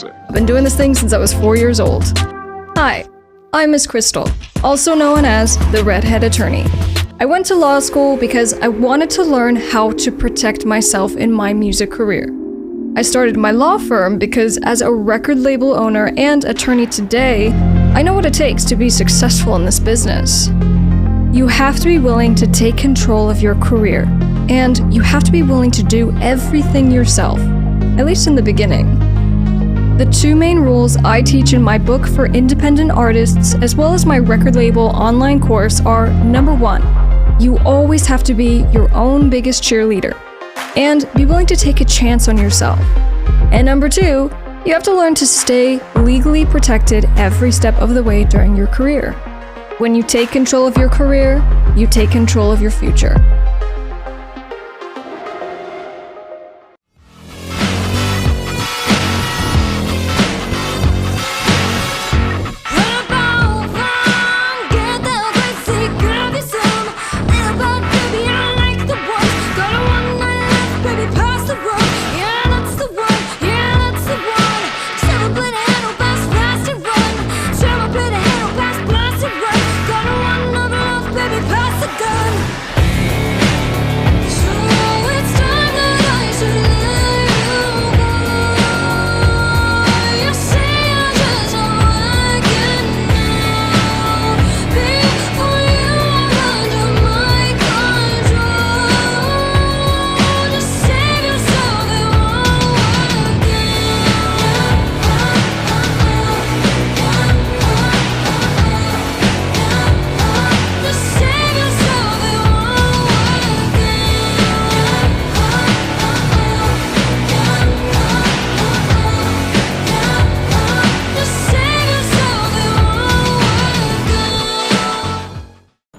music. I've been doing this thing since I was 4 years old. Hi, I'm Miss Crystal, also known as the Redhead Attorney. I went to law school because I wanted to learn how to protect myself in my music career. I started my law firm because as a record label owner and attorney today, I know what it takes to be successful in this business. You have to be willing to take control of your career, and you have to be willing to do everything yourself, at least in the beginning. The two main rules I teach in my book for independent artists, as well as my record label online course, are: number one, you always have to be your own biggest cheerleader, and be willing to take a chance on yourself. And number two, you have to learn to stay legally protected every step of the way during your career. When you take control of your career, you take control of your future.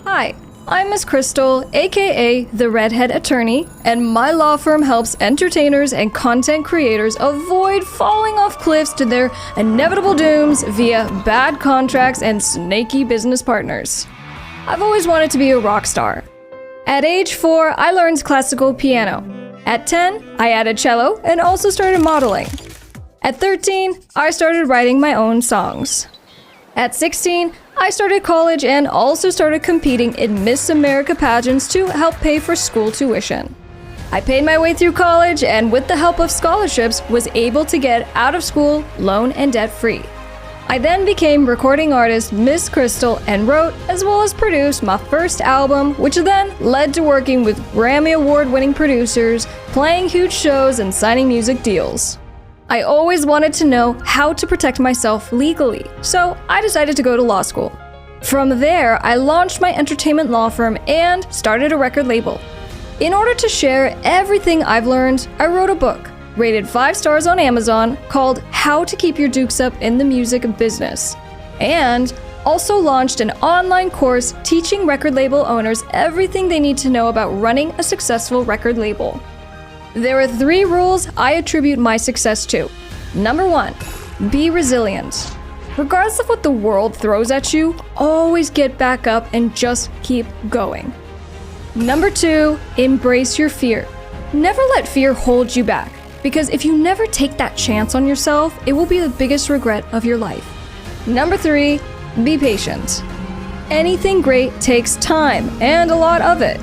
Hi, I'm Miss Crystal, aka the Redhead Attorney, and my law firm helps entertainers and content creators avoid falling off cliffs to their inevitable dooms via bad contracts and snaky business partners. I've always wanted to be a rock star. At age 4, I learned classical piano. At 10, I added cello and also started modeling. At 13, I started writing my own songs. At 16, I started college and also started competing in Miss America pageants to help pay for school tuition. I paid my way through college and with the help of scholarships was able to get out of school loan and debt free. I then became recording artist Miss Crystal and wrote as well as produced my first album, which then led to working with Grammy Award-winning producers, playing huge shows and signing music deals. I always wanted to know how to protect myself legally, so I decided to go to law school. From there, I launched my entertainment law firm and started a record label. In order to share everything I've learned, I wrote a book, rated 5 stars on Amazon, called How to Keep Your Dukes Up in the Music Business, and also launched an online course teaching record label owners everything they need to know about running a successful record label. There are 3 rules I attribute my success to. Number 1, be resilient. Regardless of what the world throws at you, always get back up and just keep going. Number 2, embrace your fear. Never let fear hold you back, because if you never take that chance on yourself, it will be the biggest regret of your life. Number 3, be patient. Anything great takes time, and a lot of it.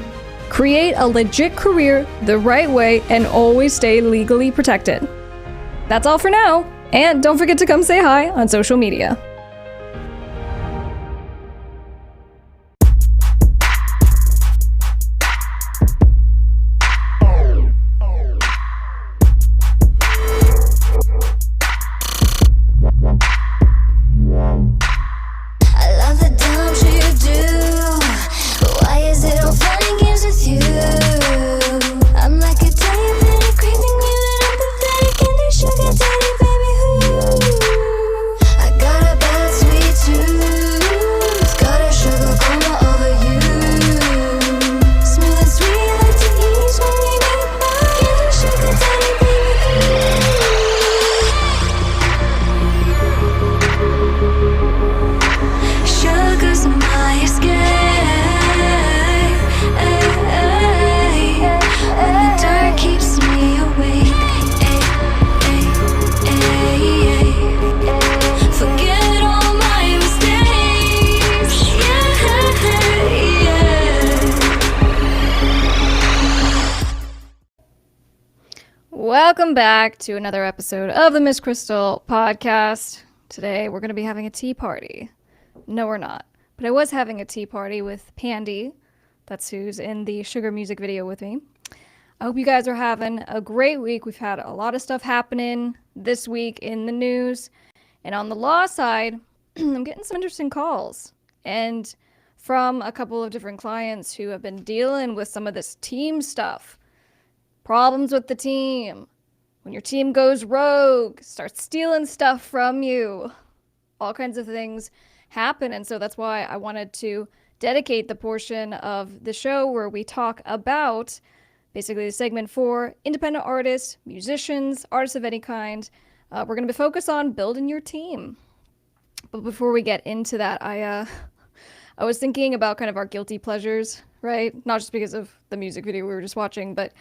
Create a legit career the right way and always stay legally protected. That's all for now, and don't forget to come say hi on social media. Sugar daddy, baby, who? I got a Welcome back to another episode of the Miss Crystal podcast. Today we're going to be having a tea party. No, we're not. But I was having a tea party with Pandy. That's who's in the Sugar music video with me. I hope you guys are having a great week. We've had a lot of stuff happening this week in the news. And on the law side, I'm getting some interesting calls. And from a couple of different clients who have been dealing with some of this team stuff. Problems with the team. When your team goes rogue, starts stealing stuff from you. All kinds of things happen. And so that's why I wanted to dedicate the portion of the show where we talk about basically the segment for independent artists, musicians, artists of any kind. We're going to be focused on building your team. But before we get into that, I was thinking about kind of our guilty pleasures, right? Not just because of the music video we were just watching, but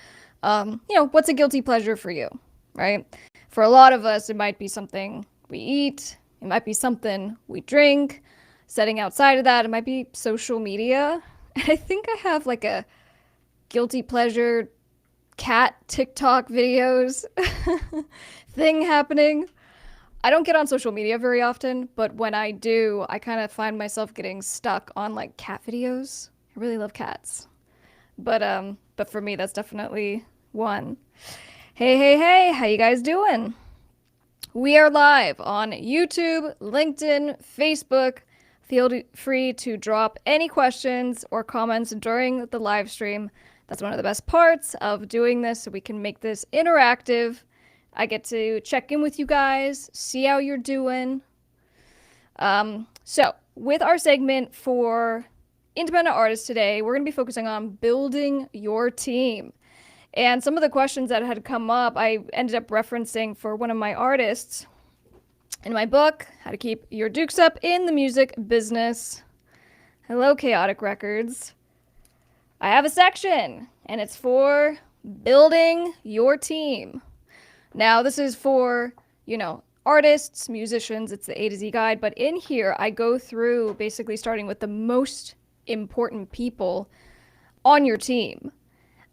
what's a guilty pleasure for you, right? For a lot of us, it might be something we eat. It might be something we drink. Setting outside of that, it might be social media. And I think I have like a guilty pleasure cat TikTok videos thing happening. I don't get on social media very often, but when I do, I kind of find myself getting stuck on like cat videos. I really love cats. But for me, that's definitely one. Hey, how you guys doing? We are live on YouTube, LinkedIn, Facebook. Feel free to drop any questions or comments during the live stream. That's one of the best parts of doing this, so we can make this interactive. I get to check in with you guys, see how you're doing. So with our segment for independent artists today, we're going to be focusing on building your team. And some of the questions that had come up, I ended up referencing for one of my artists in my book, How to Keep Your Dukes Up in the Music Business. Hello, Chaotic Records. I have a section, and it's for building your team. Now, this is for, artists, musicians, it's the A to Z guide, but in here, I go through basically starting with the most important people on your team.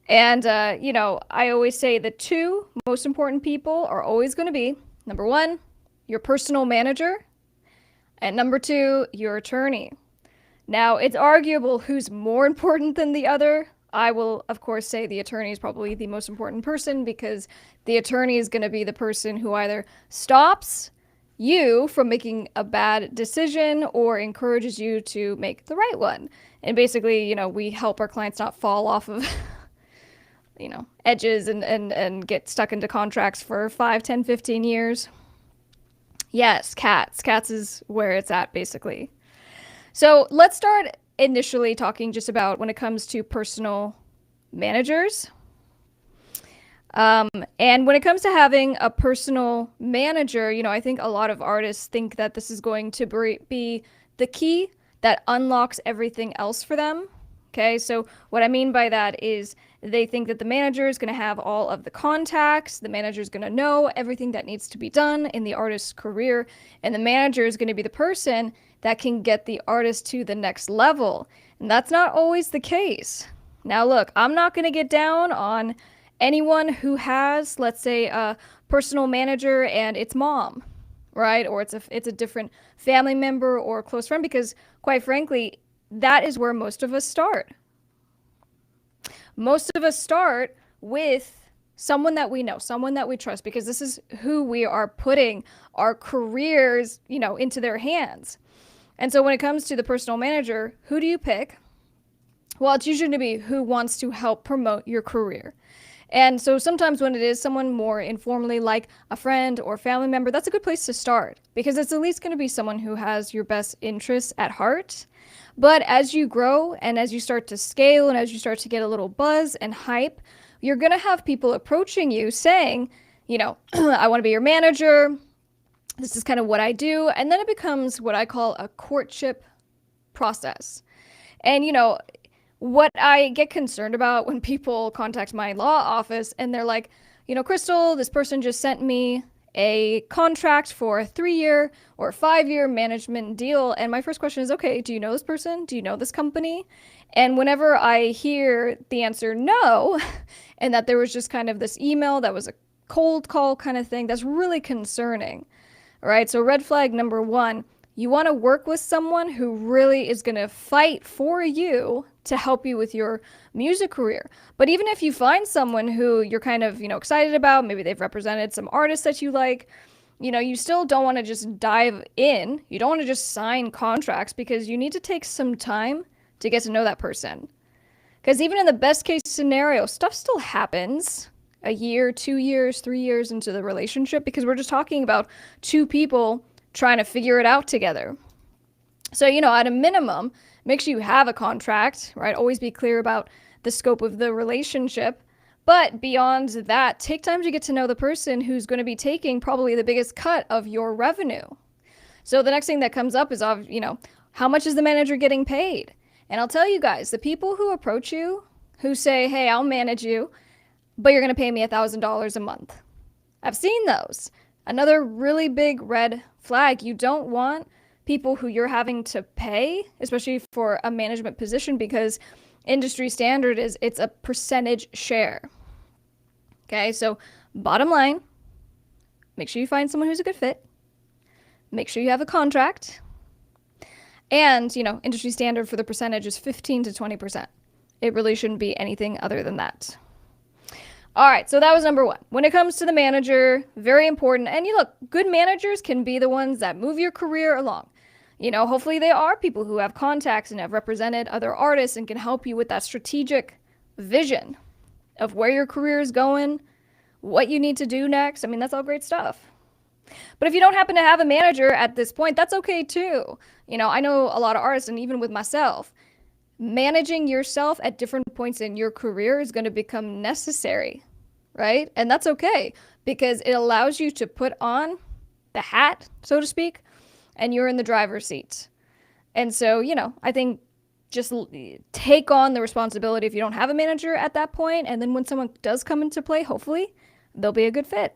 And, I always say the two most important people are always going to be, number one, your personal manager, and number two, your attorney. Now, it's arguable who's more important than the other. I will, of course, say the attorney is probably the most important person because the attorney is going to be the person who either stops you from making a bad decision or encourages you to make the right one. And basically, we help our clients not fall off of edges and get stuck into contracts for 5, 10, 15 years. Yes, cats. Cats is where it's at, basically. So let's start initially talking just about when it comes to personal managers. And when it comes to having a personal manager, I think a lot of artists think that this is going to be the key that unlocks everything else for them. Okay, so what I mean by that is they think that the manager is going to have all of the contacts, the manager is going to know everything that needs to be done in the artist's career, and the manager is going to be the person that can get the artist to the next level. And that's not always the case. Now look, I'm not going to get down on anyone who has, let's say, a personal manager and it's mom, right? Or it's a different family member or a close friend, because quite frankly, that is where most of us start. Most of us start with someone that we know, someone that we trust, because this is who we are putting our careers, into their hands. And so when it comes to the personal manager, who do you pick? Well, it's usually going to be who wants to help promote your career. And so sometimes when it is someone more informally, like a friend or family member, that's a good place to start, because it's at least going to be someone who has your best interests at heart. But as you grow and as you start to scale and as you start to get a little buzz and hype, you're going to have people approaching you saying, I want to be your manager. This is kind of what I do. And then it becomes what I call a courtship process. And, what I get concerned about when people contact my law office and they're like, Crystal, this person just sent me a contract for a 3-year or 5-year management deal. And my first question is, okay, do you know this person? Do you know this company? And whenever I hear the answer no, and that there was just kind of this email that was a cold call kind of thing, that's really concerning. All right, so red flag number 1, you want to work with someone who really is going to fight for you to help you with your music career. But even if you find someone who you're kind of, excited about, maybe they've represented some artists that you like, you still don't want to just dive in. You don't want to just sign contracts, because you need to take some time to get to know that person. Because even in the best case scenario, stuff still happens a year, 2 years, 3 years into the relationship, because we're just talking about two people trying to figure it out together. So, at a minimum, make sure you have a contract, right? Always be clear about the scope of the relationship. But beyond that, take time to get to know the person who's going to be taking probably the biggest cut of your revenue. So the next thing that comes up is, how much is the manager getting paid? And I'll tell you guys, the people who approach you, who say, hey, I'll manage you, but you're going to pay me $1,000 a month. I've seen those. Another really big red flag. You don't want people who you're having to pay, especially for a management position, because industry standard is it's a percentage share. Okay, so bottom line, make sure you find someone who's a good fit. Make sure you have a contract. And, industry standard for the percentage is 15 to 20%. It really shouldn't be anything other than that. All right, so that was number 1. When it comes to the manager, very important. And look, good managers can be the ones that move your career along. Hopefully they are people who have contacts and have represented other artists and can help you with that strategic vision of where your career is going, what you need to do next. I mean, that's all great stuff. But if you don't happen to have a manager at this point, that's okay too. I know a lot of artists, and even with myself, managing yourself at different points in your career is going to become necessary, right? And that's okay, because it allows you to put on the hat, so to speak, and you're in the driver's seat. And so, I think just take on the responsibility if you don't have a manager at that point, and then when someone does come into play, hopefully they'll be a good fit.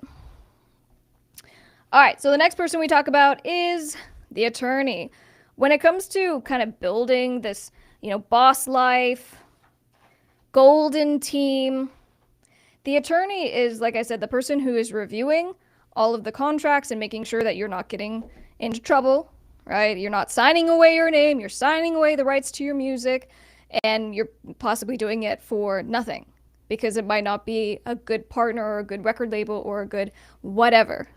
All right, so the next person we talk about is the attorney. When it comes to kind of building this, boss life, golden team, the attorney is, like I said, the person who is reviewing all of the contracts and making sure that you're not getting into trouble, right? You're not signing away your name, you're signing away the rights to your music, and you're possibly doing it for nothing, because it might not be a good partner or a good record label or a good whatever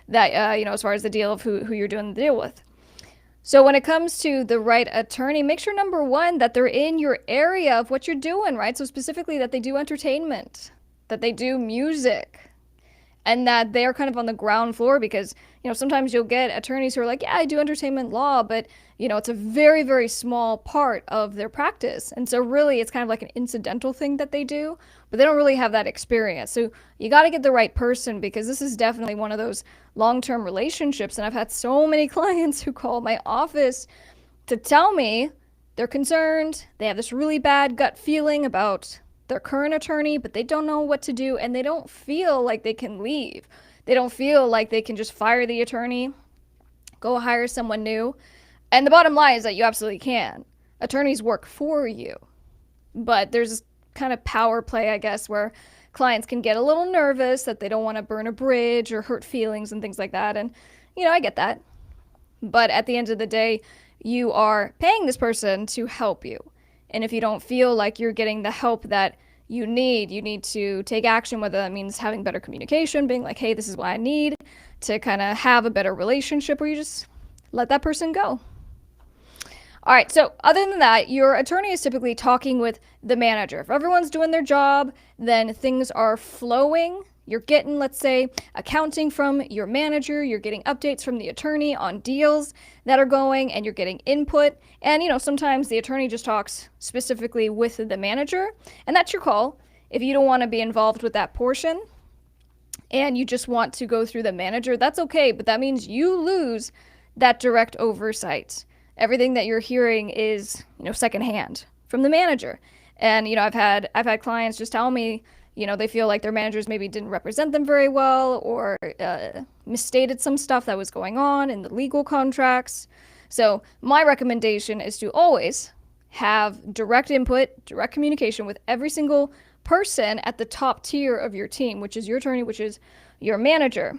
that, as far as the deal of who you're doing the deal with. So when it comes to the right attorney, make sure, number 1, that they're in your area of what you're doing, right? So specifically that they do entertainment, that they do music, and that they're kind of on the ground floor, because, sometimes you'll get attorneys who are like, yeah, I do entertainment law, but, it's a very, very small part of their practice. And so really it's kind of like an incidental thing that they do, but they don't really have that experience. So you got to get the right person, because this is definitely one of those long-term relationships. And I've had so many clients who call my office to tell me they're concerned. They have this really bad gut feeling about their current attorney, but they don't know what to do, and they don't feel like they can leave. They don't feel like they can just fire the attorney, go hire someone new. And the bottom line is that you absolutely can. Attorneys work for you. But there's this kind of power play, I guess, where clients can get a little nervous that they don't want to burn a bridge or hurt feelings and things like that. And, I get that. But at the end of the day, you are paying this person to help you. And if you don't feel like you're getting the help that you need to take action, whether that means having better communication, being like, hey, this is what I need to kind of have a better relationship, or you just let that person go. All right, so other than that, your attorney is typically talking with the manager. If everyone's doing their job, then things are flowing. You're getting, let's say, accounting from your manager, you're getting updates from the attorney on deals that are going, and you're getting input. And, sometimes the attorney just talks specifically with the manager, and that's your call. If you don't want to be involved with that portion and you just want to go through the manager, that's okay, but that means you lose that direct oversight. Everything that you're hearing is, secondhand from the manager. And, I've had clients just tell me, they feel like their managers maybe didn't represent them very well, or misstated some stuff that was going on in the legal contracts. So my recommendation is to always have direct input, direct communication with every single person at the top tier of your team, which is your attorney, which is your manager.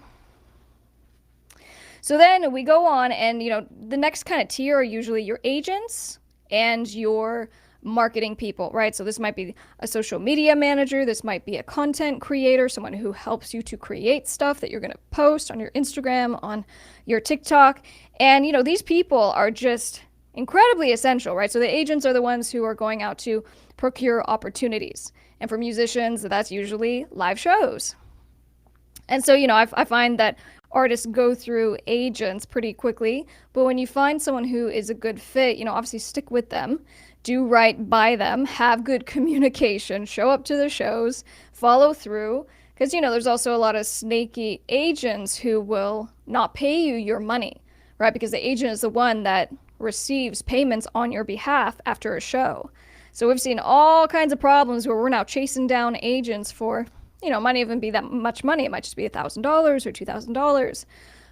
So then we go on, and the next kind of tier are usually your agents and your marketing people, right? So this might be a social media manager, this might be a content creator, someone who helps you to create stuff that you're going to post on your Instagram, on your TikTok. And these people are just incredibly essential, right? So the agents are the ones who are going out to procure opportunities. And for musicians, that's usually live shows. And so, I find that artists go through agents pretty quickly, but when you find someone who is a good fit, obviously stick with them, do right by them, have good communication, show up to the shows, follow through, because, there's also a lot of snaky agents who will not pay you your money, right? Because the agent is the one that receives payments on your behalf after a show. So we've seen all kinds of problems where we're now chasing down agents for, it might even be that much money. It might just be $1,000 or $2,000.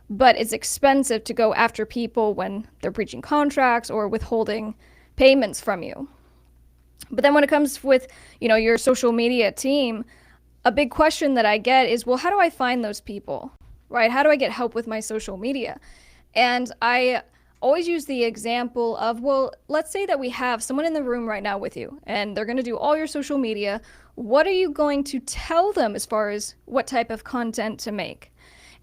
But it's expensive to go after people when they're breaching contracts or withholding payments from you. But then when it comes with, your social media team, a big question that I get is, well, how do I find those people, right? How do I get help with my social media? And I always use the example of, well, let's say that we have someone in the room right now with you, and they're going to do all your social media. What are you going to tell them as far as what type of content to make?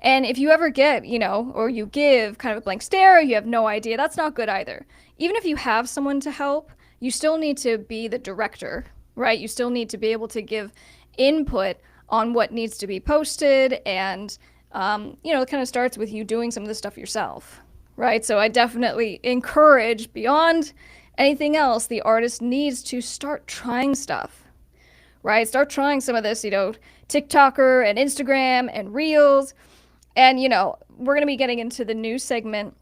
And if you ever get, or you give kind of a blank stare, you have no idea, that's not good either. Even if you have someone to help, you still need to be the director, right? You still need to be able to give input on what needs to be posted. And, it kind of starts with you doing some of the stuff yourself, right? So I definitely encourage, beyond anything else, the artist needs to start trying stuff, right? Start trying some of this, TikToker and Instagram and Reels. And, we're going to be getting into the news segment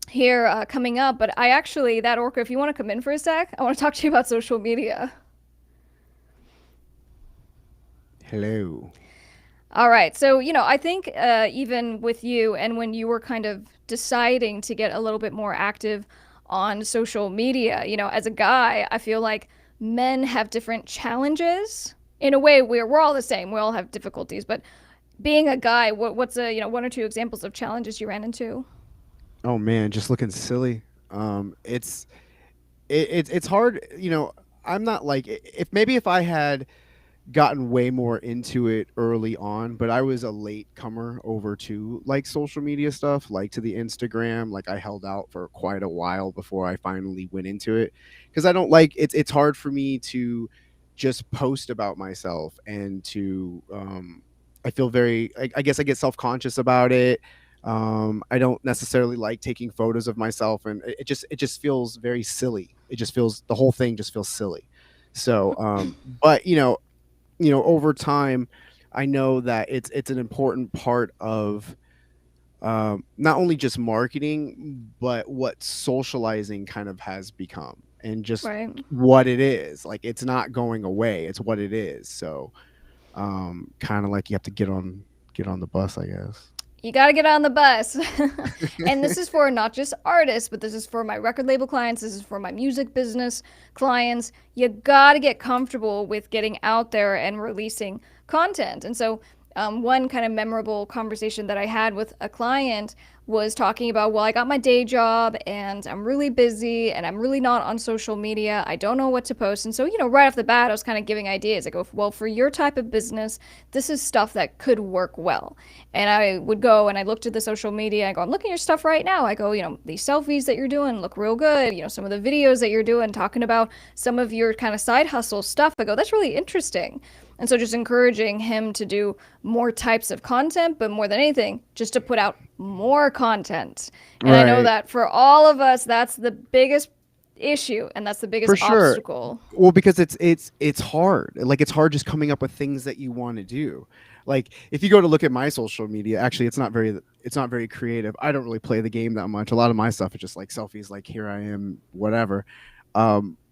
here coming up. But that Orca, if you want to come in for a sec, I want to talk to you about social media. Hello. All right. So, I think even with you and when you were kind of deciding to get a little bit more active on social media, as a guy, I feel like men have different challenges. In a way, we're all the same. We all have difficulties. But being a guy, what's one or two examples of challenges you ran into? Oh man, just looking silly. It's it's hard. I'm not like if I had gotten way more into it early on, but I was a late comer over to like social media stuff, like to the Instagram. Like I held out for quite a while before I finally went into it because I don't like it's hard for me to just post about myself and to I feel very I guess I get self-conscious about it. I don't necessarily like taking photos of myself, and it just feels very silly. It just feels the whole thing just feels silly. So but over time, I know that it's an important part of not only just marketing, but what socializing kind of has become, and just Right. what it is. Like it's not going away; it's what it is. So, kind of like you have to get on the bus, I guess. You got to get on the bus. And this is for not just artists, but this is for my record label clients. This is for my music business clients. You got to get comfortable with getting out there and releasing content. And so, one kind of memorable conversation that I had with a client was talking about, well, I got my day job and I'm really busy and I'm really not on social media. I don't know what to post. And so, right off the bat, I was kind of giving ideas. I go, well, for your type of business, this is stuff that could work well. And I would go and I looked at the social media. I go, I'm looking at your stuff right now. I go, these selfies that you're doing look real good. Some of the videos that you're doing talking about some of your kind of side hustle stuff. I go, that's really interesting. And so just encouraging him to do more types of content, but more than anything, just to put out more content. And I know Right. that for all of us, that's the biggest issue and that's the biggest For sure. obstacle. Well, because it's hard. Like it's hard just coming up with things that you want to do. Like if you go to look at my social media, actually it's not very creative. I don't really play the game that much. A lot of my stuff is just like selfies, like here I am, whatever.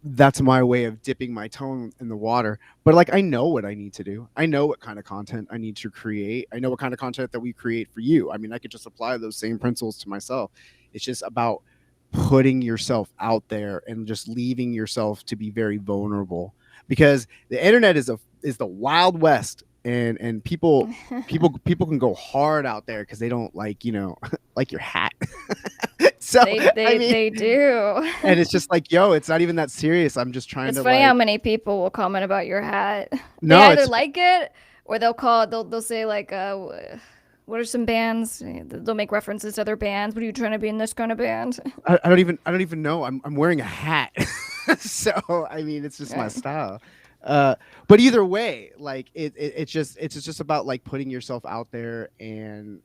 That's my way of dipping my toe in the water. But like I know what I need to do. I know what kind of content I need to create. I know what kind of content that we create for you. I mean, I could just apply those same principles to myself. It's just about putting yourself out there and just leaving yourself to be very vulnerable because the internet is the Wild West, and people can go hard out there because they don't like, like your hat. So They I they mean, they do. and it's just like, yo, it's not even that serious. I'm just trying It's to funny how like, many people will comment about your hat. They no, either it's like it or they'll say like what are some bands? They'll make references to other bands. What are you trying to be in this kind of band? I don't even know. I'm wearing a hat. So I mean, it's just my Right. style. Uh, but either way, like it's just about like putting yourself out there and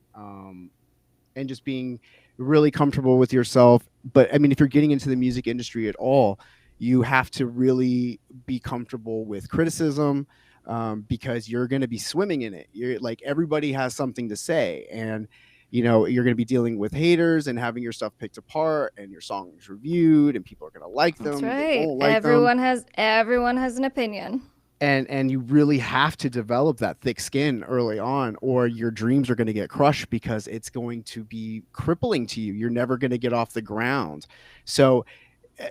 just being really comfortable with yourself. But I mean, if you're getting into the music industry at all, you have to really be comfortable with criticism, because you're going to be swimming in it. You're like, everybody has something to say, and you're going to be dealing with haters and having your stuff picked apart and your songs reviewed, and people are going to like That's them, they right. won't like them, Everyone has an opinion. and you really have to develop that thick skin early on, or your dreams are going to get crushed because it's going to be crippling to you. You're never going to get off the ground. So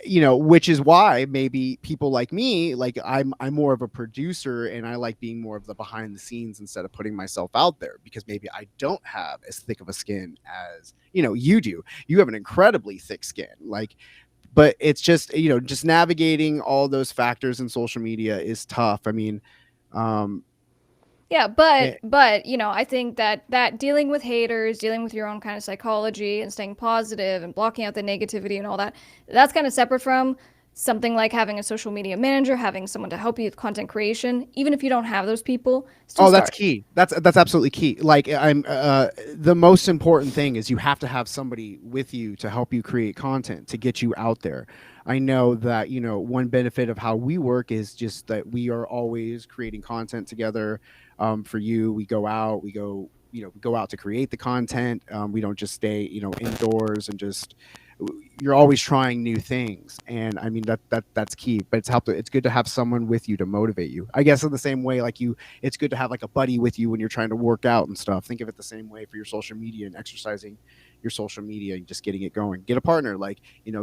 which is why maybe people like me, like I'm more of a producer, and I like being more of the behind the scenes instead of putting myself out there, because maybe I don't have as thick of a skin as you do. You have an incredibly thick skin, like, but it's just just navigating all those factors in social media is tough. I mean, um Yeah, eh, but I think that dealing with haters, dealing with your own kind of psychology and staying positive and blocking out the negativity and all that, that's kind of separate from something like having a social media manager, having someone to help you with content creation. Even if you don't have those people, still Oh, that's start. key. That's absolutely key. Like, I'm the most important thing is you have to have somebody with you to help you create content to get you out there. I know that, one benefit of how we work is just that we are always creating content together. For you, we go out to create the content. We don't just stay, indoors and just, you're always trying new things. And I mean, that's key, but it's good to have someone with you to motivate you, I guess, in the same way, like, it's good to have like a buddy with you when you're trying to work out and stuff. Think of it the same way for your social media and exercising your social media and just getting it going. Get a partner, like,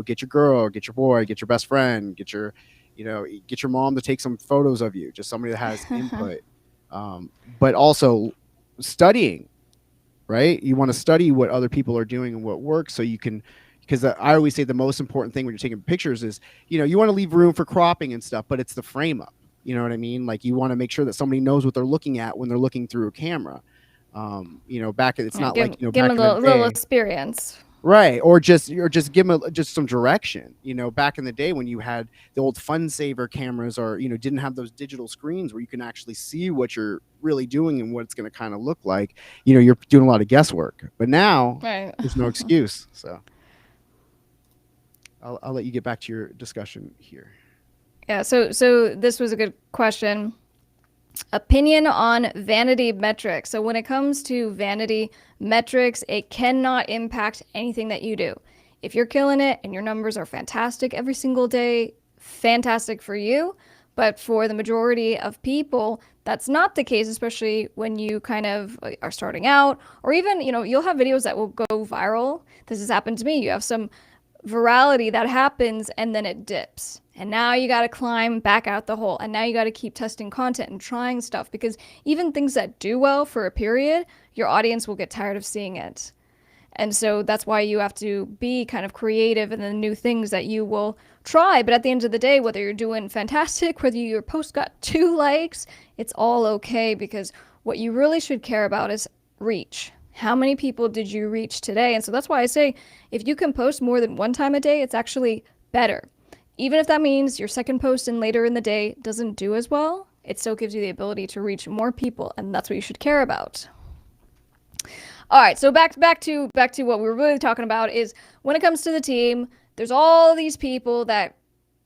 get your girl, get your boy, get your best friend, get your mom to take some photos of you, just somebody that has input. But also studying, right? You want to study what other people are doing and what works, so you can, because I always say the most important thing when you're taking pictures is, you want to leave room for cropping and stuff, but it's the frame up. You know what I mean? Like, you want to make sure that somebody knows what they're looking at when they're looking through a camera. It's Yeah, not like, give back them in the a little day, experience. right? Or just give them just some direction. Back in the day when you had the old fun saver cameras, or didn't have those digital screens where you can actually see what you're really doing and what it's going to kind of look like. You're doing a lot of guesswork. But now Right. there's no excuse. So I'll let you get back to your discussion here. Yeah, so this was a good question. Opinion on vanity metrics. So when it comes to vanity metrics, it cannot impact anything that you do. If you're killing it and your numbers are fantastic every single day, fantastic for you. But for the majority of people, that's not the case, especially when you kind of are starting out, or even, you'll have videos that will go viral. This has happened to me. You have some virality that happens and then it dips. And now you got to climb back out the hole. And now you got to keep testing content and trying stuff, because even things that do well for a period, your audience will get tired of seeing it. And so that's why you have to be kind of creative in the new things that you will try. But at the end of the day, whether you're doing fantastic, whether your post got 2 likes, it's all okay, because what you really should care about is reach. How many people did you reach today? And so that's why I say, if you can post more than one time a day, it's actually better. Even if that means your second post and later in the day doesn't do as well, it still gives you the ability to reach more people, and that's what you should care about. All right, so back to what we were really talking about is, when it comes to the team, there's all these people that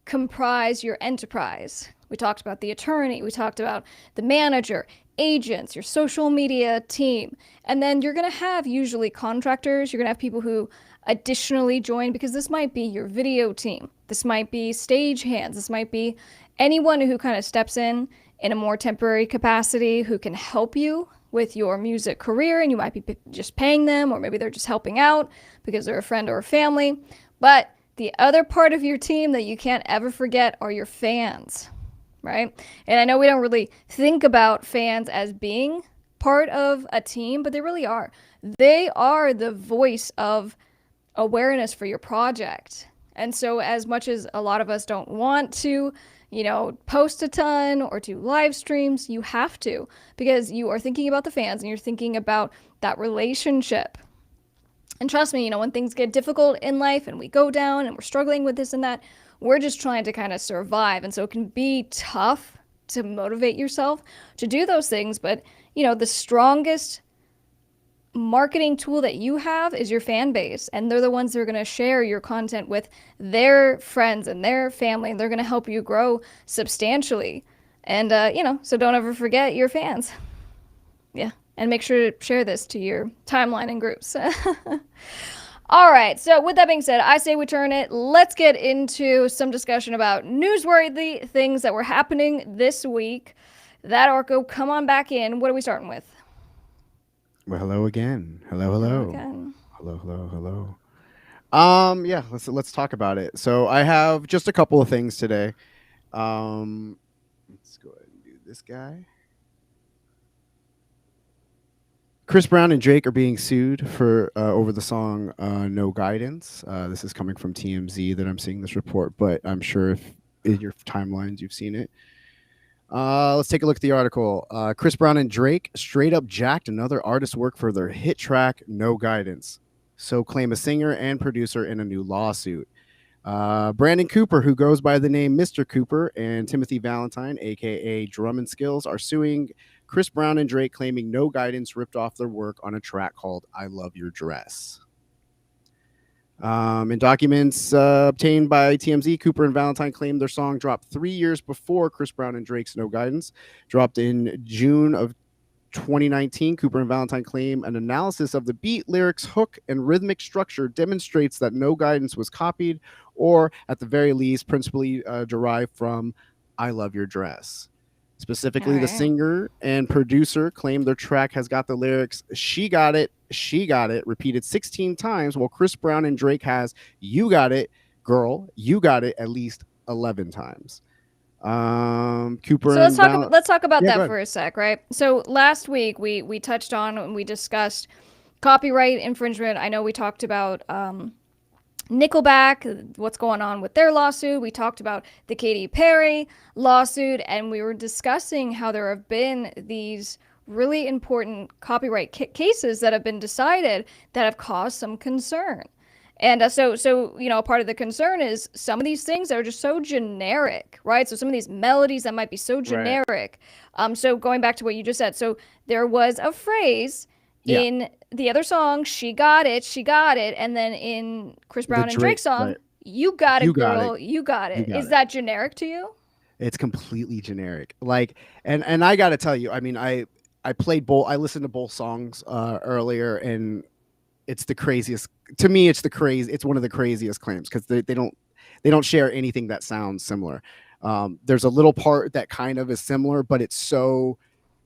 comprise your enterprise. We talked about the attorney, we talked about the manager, agents, your social media team, and then you're going to have usually contractors. You're going to have people who additionally join, because this might be your video team, this might be stage hands, this might be anyone who kind of steps in a more temporary capacity, who can help you with your music career, and you might be just paying them, or maybe they're just helping out because they're a friend or a family. But the other part of your team that you can't ever forget are your fans. right? And I know we don't really think about fans as being part of a team, but they really are. They are the voice of awareness for your project. And so, as much as a lot of us don't want to, post a ton or do live streams, you have to because you are thinking about the fans and you're thinking about that relationship. And trust me, when things get difficult in life and we go down and we're struggling with this and that, we're just trying to kind of survive. And so it can be tough to motivate yourself to do those things. But, the strongest marketing tool that you have is your fan base, and they're the ones that are going to share your content with their friends and their family, and they're going to help you grow substantially. And so don't ever forget your fans. Yeah, and make sure to share this to your timeline and groups. All right, so with that being said, I say we turn it. Let's get into some discussion about newsworthy things that were happening this week. That Orko, come on back in. What are we starting with? Well, hello again. Hello, Hello hello. again. Hello, hello, hello. Yeah, let's talk about it. So I have just a couple of things today. Let's go ahead and do this guy. Chris Brown and Drake are being sued for over the song "No Guidance." This is coming from TMZ that I'm seeing this report, but I'm sure if in your timelines you've seen it. Let's take a look at the article. Chris Brown and Drake straight up jacked another artist's work for their hit track "No Guidance," so claim a singer and producer in a new lawsuit. Brandon Cooper, who goes by the name Mr. Cooper, and Timothy Valentine, aka Drum and Skills, are suing Chris Brown and Drake, claiming No Guidance ripped off their work on a track called "I Love Your Dress." In documents obtained by TMZ, Cooper and Valentine claimed their song dropped 3 years before Chris Brown and Drake's "No Guidance." Dropped in June of 2019, Cooper and Valentine claim an analysis of the beat, lyrics, hook, and rhythmic structure demonstrates that No Guidance was copied, or at the very least, principally derived from "I Love Your Dress." All Specifically, the right. singer and producer claim their track has got the lyrics she got it," repeated 16 times, while Chris Brown and Drake has "you got it, girl, you got it" at least 11 times. Cooper So and Val. let's talk about Yeah, go that ahead. for a sec, right? So last week we touched on and we discussed copyright infringement. I know we talked about Nickelback, what's going on with their lawsuit. We talked about the Katy Perry lawsuit, and we were discussing how there have been these really important copyright cases that have been decided that have caused some concern. And part of the concern is some of these things are just so generic, right? So some of these melodies that might be so Right. generic. So going back to what you just said, so there was a phrase Yeah. in the other song, she got it, and then in Chris The Brown and Drake Drake, song, right. you got You it, got it. girl, you got You it. got Is it. that generic to you? It's completely generic. Like, and I got to tell you, I mean, I played both. I listened to both songs earlier, and it's the craziest. To me, it's one of the craziest claims because they don't share anything that sounds similar. There's a little part that kind of is similar, but it's so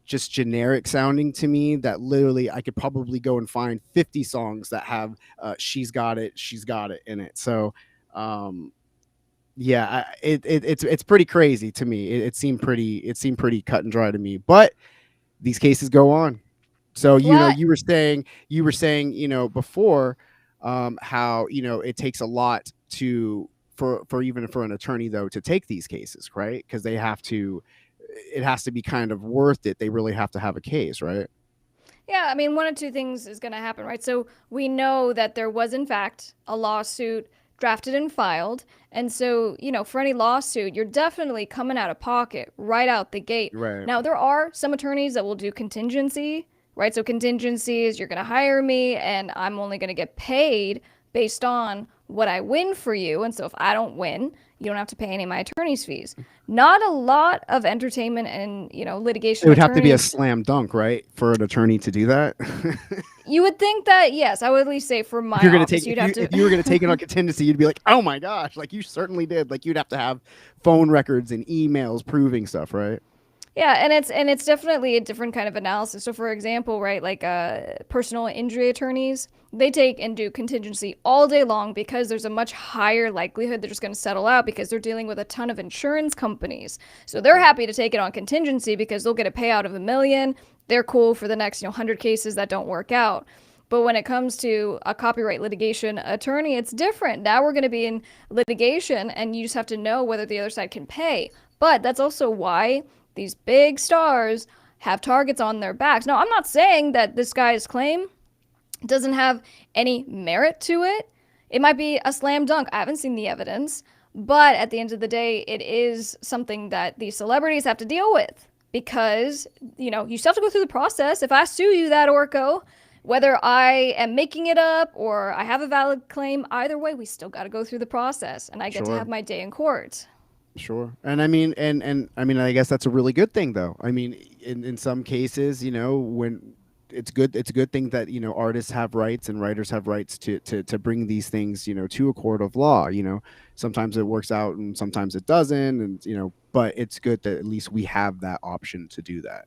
just generic sounding to me that literally I could probably go and find 50 songs that have she's got it in it. So yeah, it's pretty crazy to me. It seemed pretty cut and dry to me, but these cases go on. So Well, you were saying before how it takes a lot to for even for an attorney though to take these cases, right? Because it has to be kind of worth it. They really have to have a case, right? yeah, I mean, one of two things is going to happen, right? So we know that there was, in fact, a lawsuit drafted and filed. And so, for any lawsuit, you're definitely coming out of pocket right out the gate. Right. Now, there are some attorneys that will do contingency, right? So, contingency is you're going to hire me and I'm only going to get paid based on what I win for you. And so, if I don't win, you don't have to pay any of my attorney's fees. Not a lot of entertainment and, It litigation would have to be a attorneys. slam dunk, right, for an attorney to do that. You would think that, yes, I would at least say for if my you're gonna take office, you'd have if to. you were gonna take it on contingency, you'd be like, oh my gosh, like you certainly did. Like you'd have to have phone records and emails proving stuff, right? Yeah, and it's definitely a different kind of analysis. So for example, right, like personal injury attorneys, they take and do contingency all day long because there's a much higher likelihood they're just going to settle out because they're dealing with a ton of insurance companies. So they're Sure. happy to take it on contingency because they'll get a payout of 1 million. They're cool for the next, 100 cases that don't work out. But when it comes to a copyright litigation attorney, it's different. Now we're going to be in litigation and you just have to know whether the other side can pay. But that's also why these big stars have targets on their backs. Now, I'm not saying that this guy's claim doesn't have any merit to it. It might be a slam dunk. I haven't seen the evidence. But at the end of the day, it is something that these celebrities have to deal with because, you still have to go through the process. If I sue you, that Orco, whether I am making it up or I have a valid claim, either way, we still got to go through the process and I get to have Sure. my day in court. Sure. And I mean, and I mean, I guess that's a really good thing, though. I mean, in some cases, when it's a good thing that artists have rights and writers have rights to bring these things to a court of law. Sometimes it works out and sometimes it doesn't, and but it's good that at least we have that option to do that.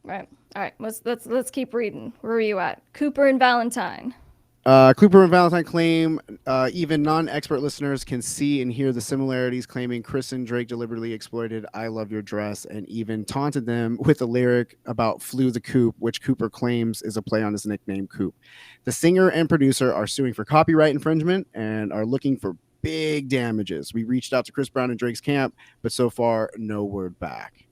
Right. All right. Let's keep reading. Where are you at? Cooper and Valentine. Cooper and Valentine claim even non-expert listeners can see and hear the similarities, claiming Chris and Drake deliberately exploited "I Love Your Dress" and even taunted them with a lyric about "Flew the Coop," which Cooper claims is a play on his nickname Coop. The singer and producer are suing for copyright infringement and are looking for big damages. We reached out to Chris Brown and Drake's camp, but so far no word back.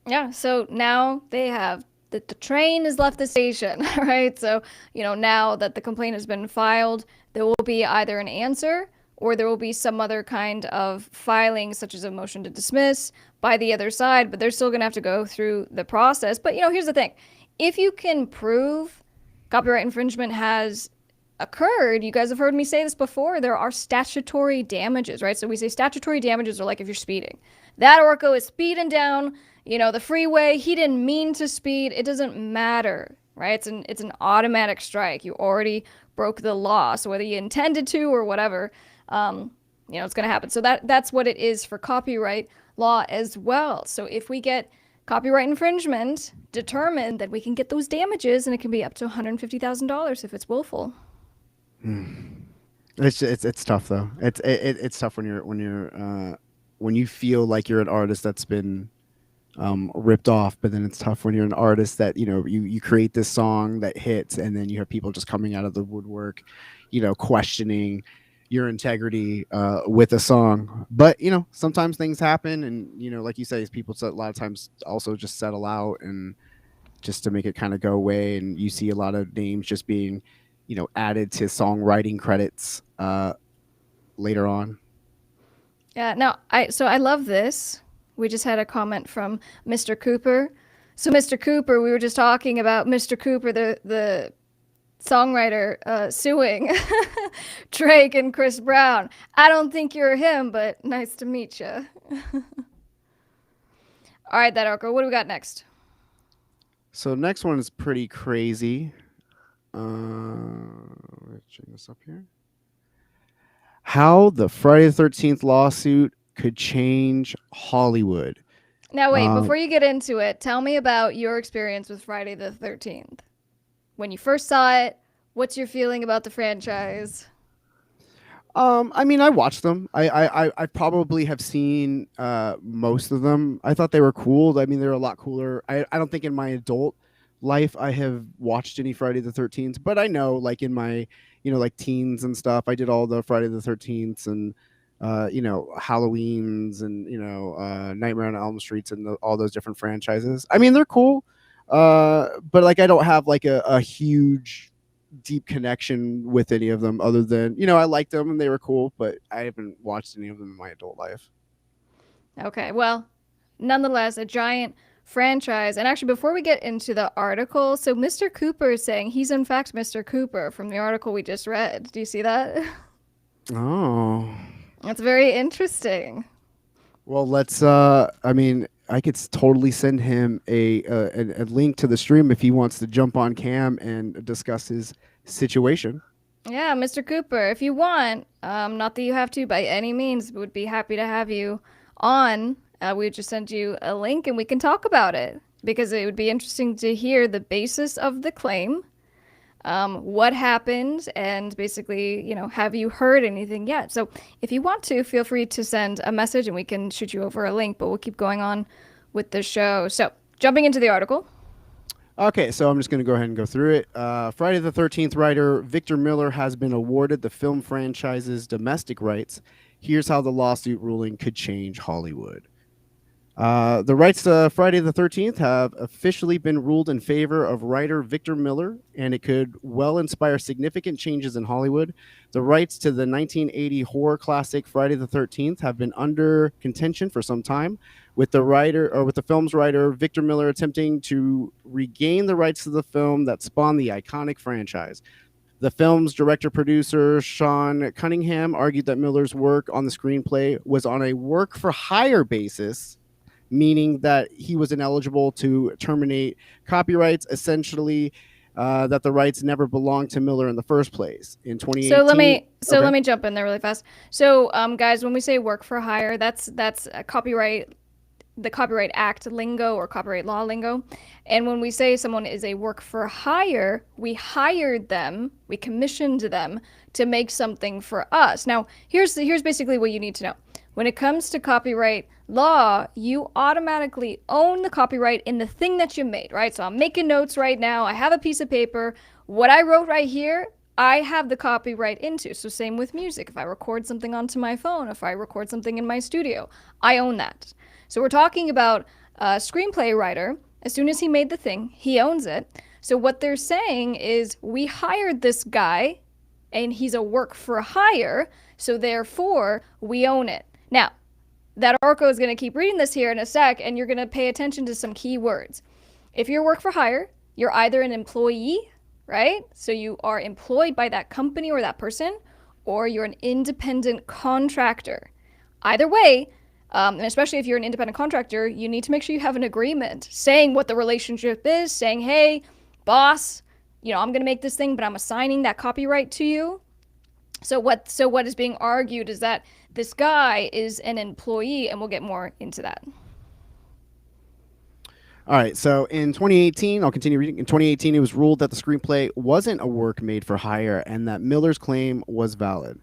Yeah. So now they have the train has left the station, right? So now that the complaint has been filed, there will be either an answer or there will be some other kind of filing, such as a motion to dismiss by the other side. But they're still going to have to go through the process. But here's the thing: if you can prove copyright infringement has occurred, you guys have heard me say this before, there are statutory damages, right? So we say statutory damages are like if you're speeding. That Orco is speeding down, the freeway. He didn't mean to speed. It doesn't matter, right? It's an automatic strike. You already broke the law. So whether you intended to or whatever, it's going to happen. So that's what it is for copyright law as well. So if we get copyright infringement determined, that we can get those damages, and it can be up to $150,000 if it's willful. It's tough though. It's tough when you feel like you're an artist that's been ripped off, but then it's tough when you're an artist that you create this song that hits, and then you have people just coming out of the woodwork, questioning your integrity with a song. But sometimes things happen, and like you say, people a lot of times also just settle out and just to make it kind of go away, and you see a lot of names just being added to songwriting credits later on. Yeah, no, I love this. We just had a comment from Mr. Cooper. So Mr. Cooper, we were just talking about Mr. Cooper, the songwriter, suing Drake and Chris Brown. I don't think you're him, but nice to meet you. All right, that Orko. What do we got next? So next one is pretty crazy. Let's check this up here. How the Friday the 13th lawsuit could change Hollywood. Now, wait, Um, before you get into it, tell me about your experience with Friday the 13th. When you first saw it, what's your feeling about the franchise? I mean, I watched them. I probably have seen most of them. I thought they were cool. I mean, they're a lot cooler. I don't think in my adult life I have watched any Friday the 13th, but I know like in my like teens and stuff, I did all the Friday the 13th and Halloween's and Nightmare on Elm Streets and all those different franchises. I mean, they're cool, but like I don't have like a huge deep connection with any of them other than I liked them and they were cool, but I haven't watched any of them in my adult life. Okay, well, nonetheless, a giant franchise. And actually, before we get into the article, so Mr. Cooper is saying he's in fact Mr. Cooper from the article we just read. Do you see that? Oh, That's very interesting. well, let's I mean, I could totally send him a link to the stream if he wants to jump on cam and discuss his situation. Yeah, Mr. Cooper, if you want, not that you have to by any means, would be happy to have you on We would just send you a link and we can talk about it because it would be interesting to hear the basis of the claim, what happened, and basically, have you heard anything yet? So if you want to, feel free to send a message and we can shoot you over a link, but we'll keep going on with the show. So jumping into the article. Okay, so I'm just going to go ahead and go through it. Friday the 13th writer Victor Miller has been awarded the film franchise's domestic rights. Here's how the lawsuit ruling could change Hollywood. The rights to Friday the 13th have officially been ruled in favor of writer Victor Miller, and it could well inspire significant changes in Hollywood. The rights to the 1980 horror classic Friday the 13th have been under contention for some time, with the film's writer Victor Miller attempting to regain the rights to the film that spawned the iconic franchise. The film's director-producer, Sean Cunningham, argued that Miller's work on the screenplay was on a work-for-hire basis, meaning that he was ineligible to terminate copyrights, essentially that the rights never belonged to Miller in the first place. In 2018, Let me jump in there really fast. So, guys, when we say work for hire, that's a copyright, the Copyright Act lingo or copyright law lingo. And when we say someone is a work for hire, we hired them, we commissioned them to make something for us. Now, here's basically what you need to know. When it comes to copyright law, you automatically own the copyright in the thing that you made, right? So I'm making notes right now. I have a piece of paper. What I wrote right here, I have the copyright into. So same with music. If I record something onto my phone, if I record something in my studio, I own that. So we're talking about a screenplay writer. As soon as he made the thing, he owns it. So what they're saying is we hired this guy and he's a work for hire. So therefore we own it. Now, that article is going to keep reading this here in a sec, and you're going to pay attention to some key words. If you're work for hire, you're either an employee, right? So you are employed by that company or that person, or you're an independent contractor. Either way, and especially if you're an independent contractor, you need to make sure you have an agreement saying what the relationship is, saying, hey, boss, I'm going to make this thing, but I'm assigning that copyright to you. So what is being argued is that this guy is an employee, and we'll get more into that. All right, so in 2018, I'll continue reading. In 2018, it was ruled that the screenplay wasn't a work made for hire and that Miller's claim was valid.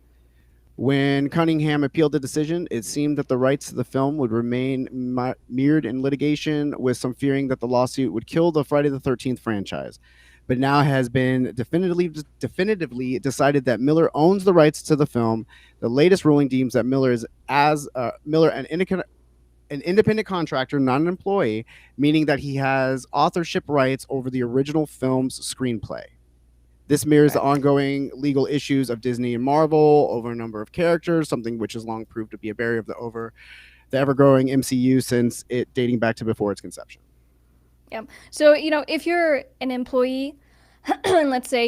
When Cunningham appealed the decision, it seemed that the rights to the film would remain mirrored in litigation, with some fearing that the lawsuit would kill the Friday the 13th franchise. But now has been definitively decided that Miller owns the rights to the film. The latest ruling deems that Miller is an independent contractor, not an employee, meaning that he has authorship rights over the original film's screenplay. This mirrors the ongoing legal issues of Disney and Marvel over a number of characters, something which has long proved to be a barrier of the ever-growing MCU since it dating back to before its conception. Yeah. So, if you're an employee, and let's say,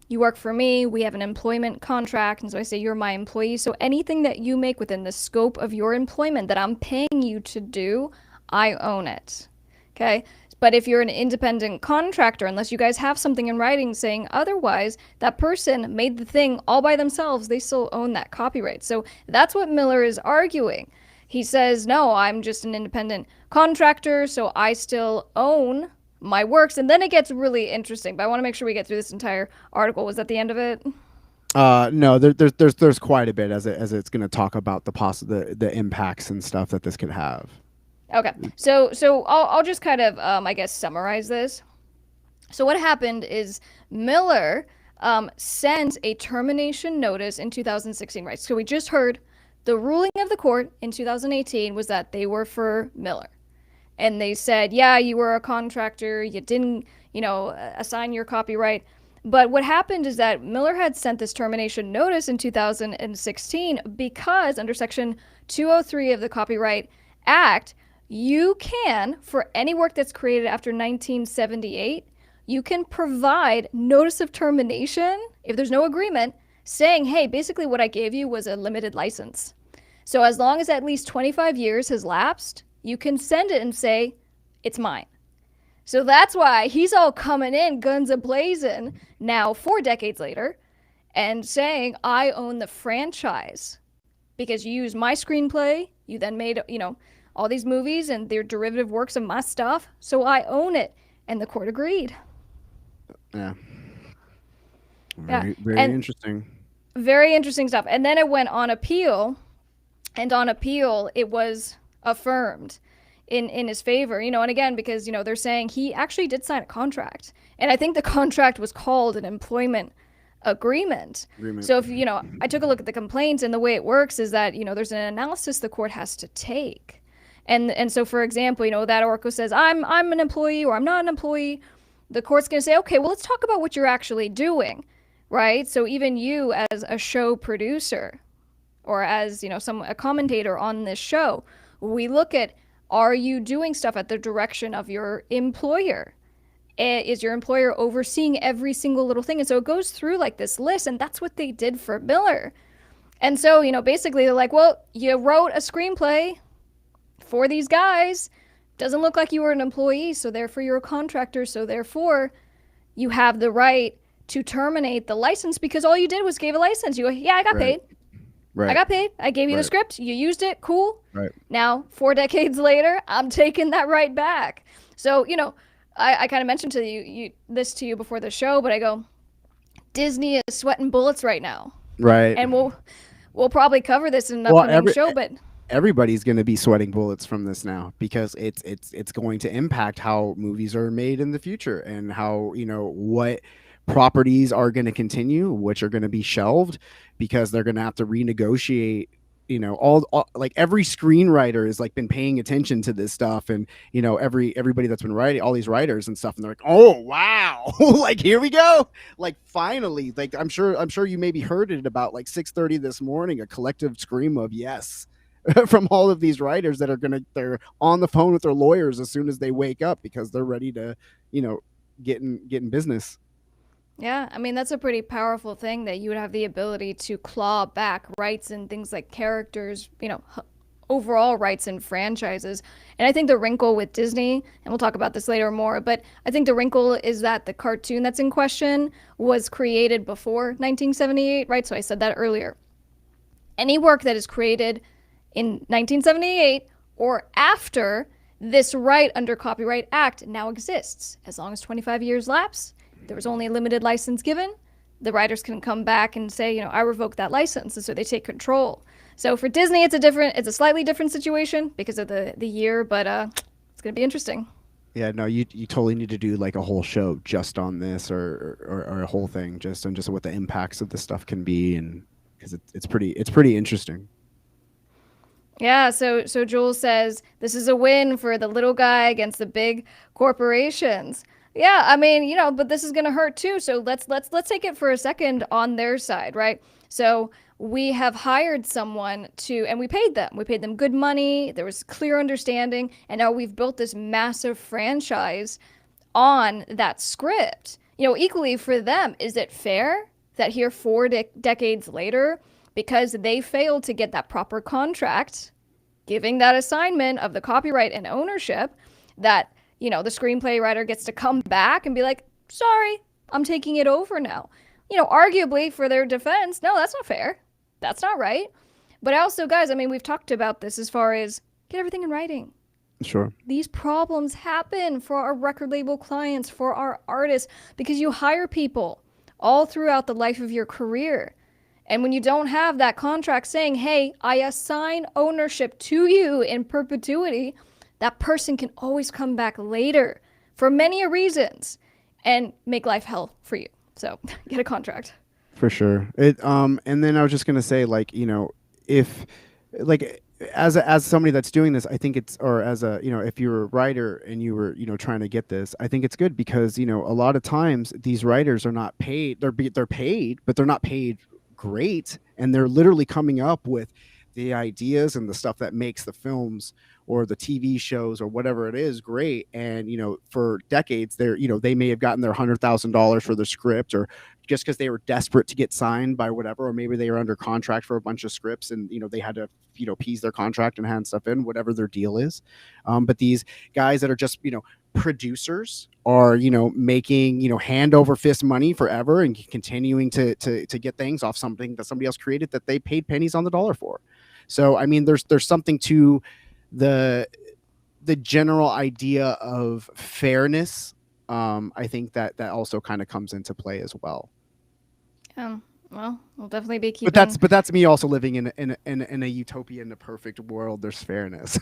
you work for me, we have an employment contract, and so I say you're my employee. So anything that you make within the scope of your employment that I'm paying you to do, I own it. Okay? But if you're an independent contractor, unless you guys have something in writing saying otherwise, that person made the thing all by themselves, they still own that copyright. So that's what Miller is arguing. He says, no, I'm just an independent contractor, so I still own my works. And then it gets really interesting, but I want to make sure we get through this entire article. Was that the end of it? No, there's quite a bit as it's going to talk about the impacts and stuff that this could have. Okay, so I'll just kind of I guess summarize this. So what happened is Miller sent a termination notice in 2016, right? So we just heard the ruling of the court in 2018 was that they were for Miller. And they said, yeah, you were a contractor, you didn't, assign your copyright. But what happened is that Miller had sent this termination notice in 2016 because under Section 203 of the Copyright Act, you can, for any work that's created after 1978, you can provide notice of termination if there's no agreement saying, hey, basically what I gave you was a limited license. So as long as at least 25 years has lapsed, you can send it and say, it's mine. So that's why he's all coming in guns a-blazing now 4 decades later and saying, I own the franchise because you used my screenplay. You then made, all these movies and they're derivative works of my stuff, so I own it. And the court agreed. Yeah. Yeah. Very, very And interesting. very interesting stuff. And then it went on appeal, and on appeal, it was affirmed in his favor. And again, because they're saying he actually did sign a contract, and I think the contract was called an employment agreement. Agreement. So if I took a look at the complaint, and the way it works is that there's an analysis the court has to take. And so, for example, that Oracle says I'm an employee or I'm not an employee. The court's going to say, okay, well, let's talk about what you're actually doing, right? So even you as a show producer, or as a commentator on this show, we look at, are you doing stuff at the direction of your employer? Is your employer overseeing every single little thing? And so it goes through like this list, and that's what they did for Miller. And so basically they're like, well, you wrote a screenplay for these guys, doesn't look like you were an employee, so therefore you're a contractor, so therefore you have the right to terminate the license, because all you did was gave a license. You go, yeah, I got Right. paid. I Right. got paid. I gave you the Right. script. You used it. Cool. Right. Now, 4 decades later, I'm taking that right back. So, I kind of mentioned to this to you before the show, but I go, Disney is sweating bullets right now. Right. And we'll probably cover this in an Well, upcoming show, but everybody's going to be sweating bullets from this now, because it's going to impact how movies are made in the future, and how what properties are going to continue, which are going to be shelved, because they're going to have to renegotiate. All like every screenwriter has like been paying attention to this stuff, and everybody that's been writing, all these writers and stuff, and they're like, oh wow, like here we go, like finally, like I'm sure you maybe heard it about like 6:30 this morning, a collective scream of yes from all of these writers that they're on the phone with their lawyers as soon as they wake up, because they're ready to you know get in business. yeah, I mean, that's a pretty powerful thing, that you would have the ability to claw back rights and things like characters, overall rights and franchises. And I think the wrinkle with Disney, and we'll talk about this later more, but I think the wrinkle is that the cartoon that's in question was created before 1978, right? So I said that earlier. Any work that is created in 1978 or after, this right under Copyright Act now exists. As long as 25 years lapse, there was only a limited license given, the writers can come back and say, I revoke that license, and so they take control. So for Disney, it's a slightly different situation because of the year, but it's gonna be interesting. Yeah, no, you totally need to do like a whole show just on this, or a whole thing just on just what the impacts of this stuff can be, and because it's pretty interesting. Yeah, so Jules says this is a win for the little guy against the big corporations. Yeah, I mean, but this is gonna hurt too. So let's take it for a second on their side, right? So we have hired someone to, and we paid them. We paid them good money. There was clear understanding, and now we've built this massive franchise on that script. Equally for them, is it fair that here 4 decades later, because they failed to get that proper contract, giving that assignment of the copyright and ownership, that, the screenplay writer gets to come back and be like, sorry, I'm taking it over now. Arguably for their defense, no, that's not fair. That's not right. But also, guys, I mean, we've talked about this as far as get everything in writing. Sure. These problems happen for our record label clients, for our artists, because you hire people all throughout the life of your career. And when you don't have that contract saying, hey, I assign ownership to you in perpetuity, that person can always come back later for many reasons and make life hell for you. So get a contract. For sure. And then I was just gonna say, like, if like as somebody that's doing this, I think it's, or as a, if you're a writer and you were, trying to get this, I think it's good, because a lot of times these writers are not paid. They're paid, but they're not paid great, and they're literally coming up with the ideas and the stuff that makes the films or the TV shows or whatever it is great. And for decades, they may have gotten their $100,000 for the script, or just because they were desperate to get signed by whatever, or maybe they were under contract for a bunch of scripts, and they had to piece their contract and hand stuff in, whatever their deal is. But these guys that are just producers are making hand over fist money forever, and continuing to get things off something that somebody else created that they paid pennies on the dollar for. So I mean, there's something to the the general idea of fairness, I think that that also kind of comes into play as well. Well, we'll definitely be But keeping. that's me also living in a utopia, in the perfect world. There's fairness,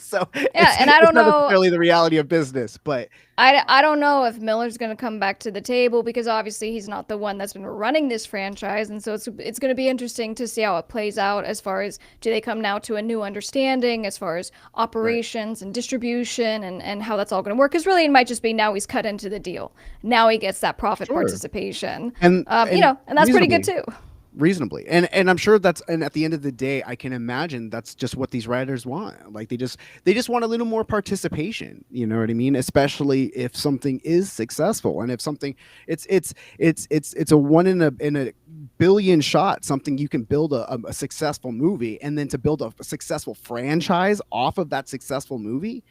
so Yeah, and I it's don't not know. necessarily the reality of business, but I don't know if Miller's going to come back to the table because obviously he's not the one that's been running this franchise, and so it's going to be interesting to see how it plays out as far as do they come now to a new understanding as far as right, operations and distribution and how that's all going to work. Because really, it might just be now he's cut into the deal. Now he gets that profit sure, participation, and and that's pretty good reasonably. too. Reasonably, and I'm sure that's, and at the end of the day I can imagine that's just what these writers want. Like they just want a little more participation, you know what I mean, especially if something is successful, and if something, it's a one in a billion shot, something you can build a successful movie, and then to build a successful franchise off of that successful movie.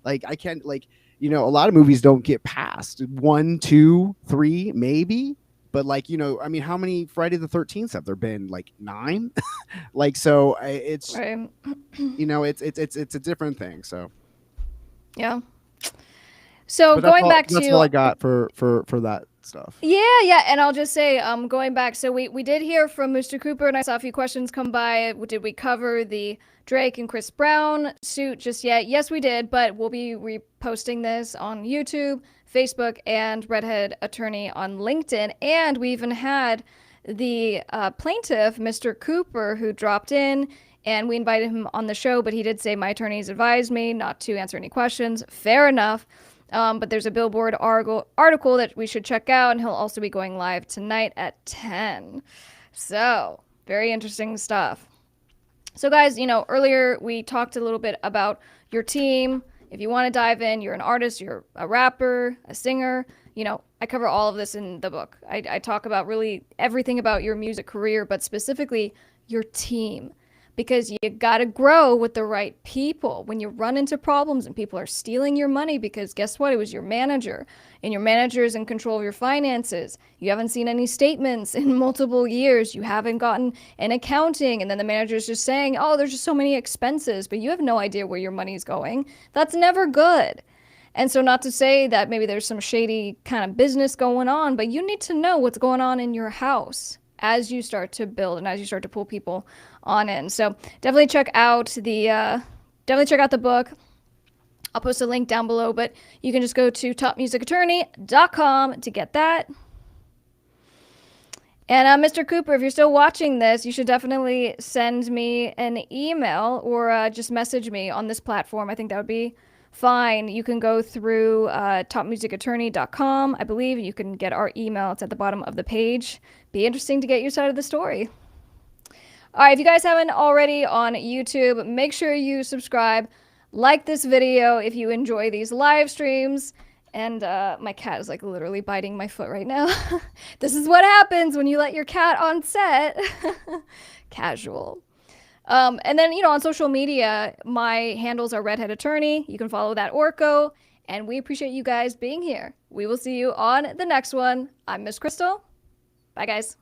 Like I can't, like, you know, a lot of movies don't get past one, two, three, maybe, but, like, you know, I mean, how many Friday the 13th have there been? Like nine. Like, so it's, Right. you know, it's a different thing. So, Yeah. So but that's going all, back that's all to I got for that stuff. yeah, and I'll just say, going back, so we did hear from Mr. Cooper, and I saw a few questions come by. Did we cover the Drake and Chris Brown suit just yet? Yes, we did, but we'll be reposting this on YouTube, Facebook, and Redhead Attorney on LinkedIn, and we even had the plaintiff, Mr. Cooper, who dropped in. And we invited him on the show, but he did say my attorneys advised me not to answer any questions. Fair enough. But there's a Billboard article that we should check out, and he'll also be going live tonight at 10. So, very interesting stuff. So, guys, earlier we talked a little bit about your team. If you want to dive in, you're an artist, you're a rapper, a singer. I cover all of this in the book. I talk about really everything about your music career, but specifically your team, because you got to grow with the right people. When you run into problems and people are stealing your money, because guess what? It was your manager, and your manager is in control of your finances. You haven't seen any statements in multiple years. You haven't gotten an accounting, and then the manager is just saying, oh, there's just so many expenses, but you have no idea where your money's going. That's never good. And so, not to say that maybe there's some shady kind of business going on, but you need to know what's going on in your house as you start to build and as you start to pull people on in. So definitely check out the book. I'll post a link down below, but you can just go to topmusicattorney.com to get that. And Mr. Cooper, if you're still watching this, you should definitely send me an email or just message me on this platform. I think that would be fine. You can go through topmusicattorney.com, I believe. You can get our email. It's at the bottom of the page. Be interesting to get your side of the story. All right, if you guys haven't already on YouTube, make sure you subscribe, like this video if you enjoy these live streams. And my cat is like literally biting my foot right now. This is what happens when you let your cat on set. Casual. And then, on social media, my handles are Redhead Attorney. You can follow that Orco. And we appreciate you guys being here. We will see you on the next one. I'm Miss Crystal. Bye, guys.